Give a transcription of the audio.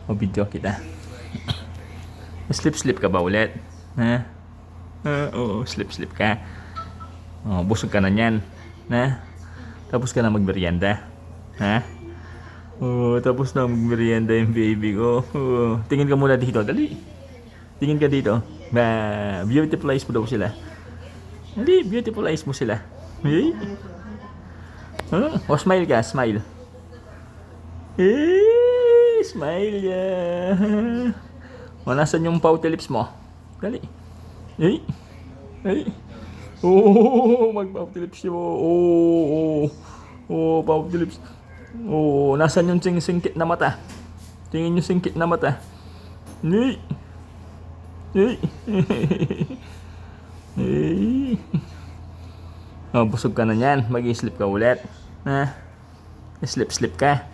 O video kita. Slip ka ba ulit? Ha? Oo, slip ka. Oh, busog ka na niyan. Ha? Tapos ka na magmerienda. Ha? Oh, tapos na magmerienda yung baby ko. Oh, tingin ka muna dito. Dali. Tingin ka dito. Beautiful eyes mo daw sila. Dali, beautiful eyes mo sila. Hey? Oh, smile ka. Smile. Smile ya. Nasaan yung pouty lips mo? Dali. Oh, mag-pouty lips mo. Oh, pouty lips. Oh, nasaan yung singkit na mata? Tingin yung singkit na mata. Oh, busog ka na yan. Mag-i-sleep ka ulit. Ha? Sleep ka.